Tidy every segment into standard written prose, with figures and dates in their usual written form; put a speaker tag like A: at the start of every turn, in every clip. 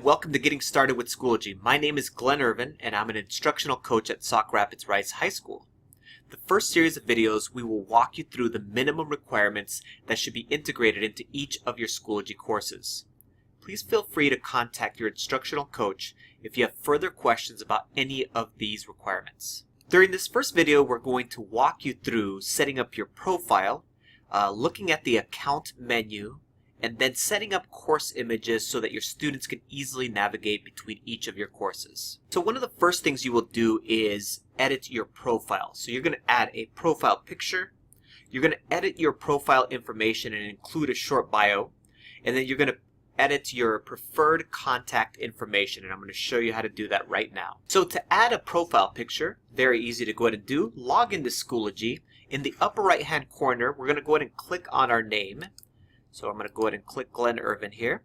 A: welcome to Getting Started with Schoology. My name is Glenn Irvin, and I'm an instructional coach at Sauk Rapids Rice High School. The first series of videos, we will walk you through the minimum requirements that should be integrated into each of your Schoology courses. Please feel free to contact your instructional coach if you have further questions about any of these requirements. During this first video, we're going to walk you through setting up your profile, looking at the account menu, and then setting up course images so that your students can easily navigate between each of your courses. So one of the first things you will do is edit your profile. So you're going to add a profile picture, you're going to edit your profile information and include a short bio, and then you're going to edit your preferred contact information, and I'm going to show you how to do that right now. So to add a profile picture, very easy to go ahead and do. Log into Schoology. In the upper right hand corner, we're going to go ahead and click on our name. So I'm going to go ahead and click Glenn Irvin here.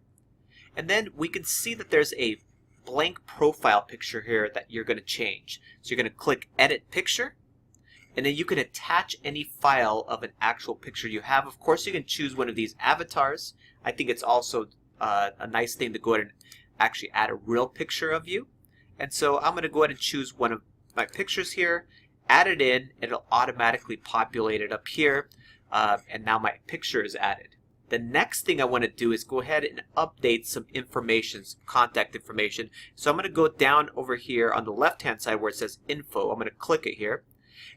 A: And then we can see that there's a blank profile picture here that you're going to change. So you're going to click Edit Picture. And then you can attach any file of an actual picture you have. Of course, you can choose one of these avatars. I think it's also a nice thing to go ahead and actually add a real picture of you. And so I'm going to go ahead and choose one of my pictures here, add it in, and it'll automatically populate it up here. And now my picture is added. The next thing I want to do is go ahead and update some information, some contact information. So I'm going to go down over here on the left hand side where it says info. I'm going to click it here,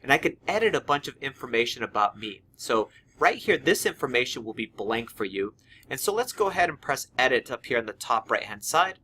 A: and I can edit a bunch of information about me. So right here, this information will be blank for you. And so let's go ahead and press edit up here on the top right hand side.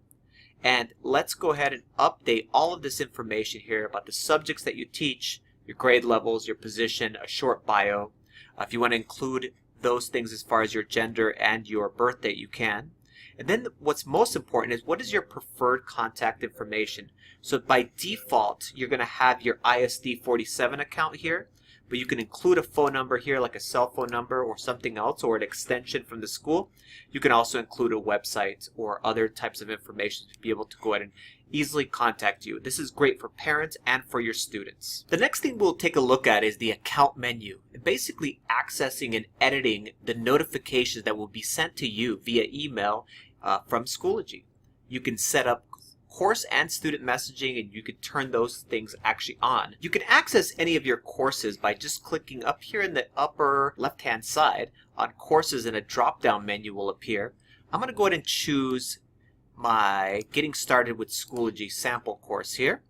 A: And let's go ahead and update all of this information here about the subjects that you teach, your grade levels, your position, a short bio. If you want to include those things as far as your gender and your birth date, you can. And then what's most important is what is your preferred contact information. So by default, you're going to have your ISD 47 account here, but you can include a phone number here like a cell phone number or something else or an extension from the school. You can also include a website or other types of information to be able to go ahead and easily contact you. This is great for parents and for your students. The next thing we'll take a look at is the account menu, and basically accessing and editing the notifications that will be sent to you via email from Schoology. You can set up course and student messaging, and you can turn those things actually on. You can access any of your courses by just clicking up here in the upper left hand side on courses, and a drop down menu will appear. I'm going to go ahead and choose my Getting Started with Schoology sample course here.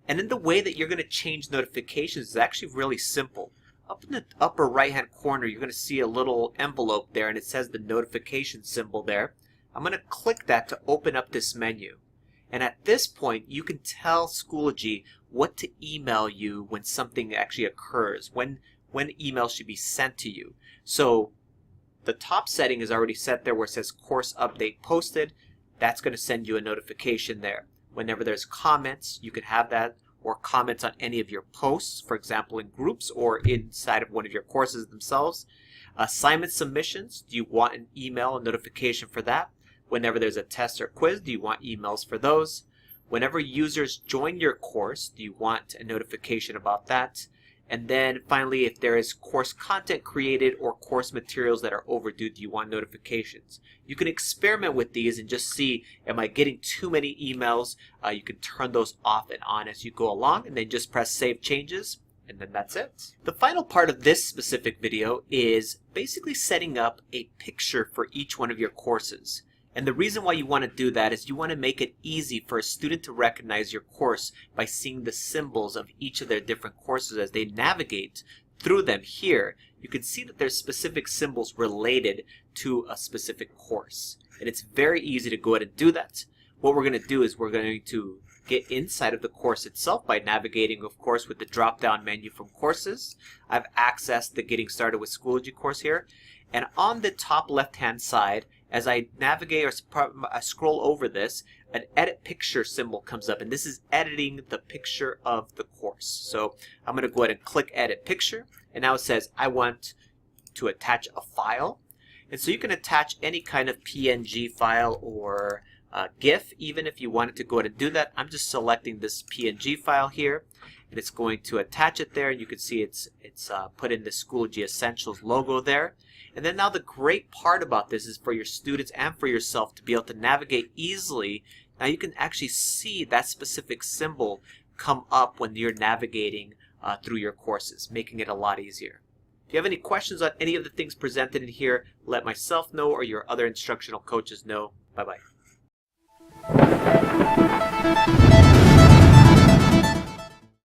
A: And then the way that you're going to change notifications is actually really simple. Up in the upper right hand corner, you're going to see a little envelope there, and it says the notification symbol there. I'm going to click that to open up this menu. And at this point, you can tell Schoology what to email you when something actually occurs, when email should be sent to you. So the top setting is already set there where it says course update posted. That's going to send you a notification there. Whenever there's comments, you can have that, or comments on any of your posts, for example, in groups or inside of one of your courses themselves. Assignment submissions, do you want an email, a notification for that? Whenever there's a test or quiz, do you want emails for those? Whenever users join your course, do you want a notification about that? And then finally, if there is course content created or course materials that are overdue, do you want notifications? You can experiment with these and just see, am I getting too many emails? You can turn those off and on as you go along, and then just press Save Changes, and then that's it. The final part of this specific video is basically setting up a picture for each one of your courses. And the reason why you want to do that is you want to make it easy for a student to recognize your course by seeing the symbols of each of their different courses as they navigate through them. Here, you can see that there's specific symbols related to a specific course. And it's very easy to go ahead and do that. What we're going to do is we're going to get inside of the course itself by navigating, of course, with the drop-down menu from courses. I've accessed the Getting Started with Schoology course here. And on the top left-hand side, as I navigate or I scroll over this, an edit picture symbol comes up, and this is editing the picture of the course. So I'm going to go ahead and click Edit Picture, and now it says I want to attach a file. And so you can attach any kind of PNG file or GIF, even if you wanted to go ahead and do that. I'm just selecting this PNG file here, and it's going to attach it there. You can see it's put in the Schoology Essentials logo there. And then now the great part about this is for your students and for yourself to be able to navigate easily. Now you can actually see that specific symbol come up when you're navigating through your courses, making it a lot easier. If you have any questions on any of the things presented in here, let myself know or your other instructional coaches know. Bye-bye.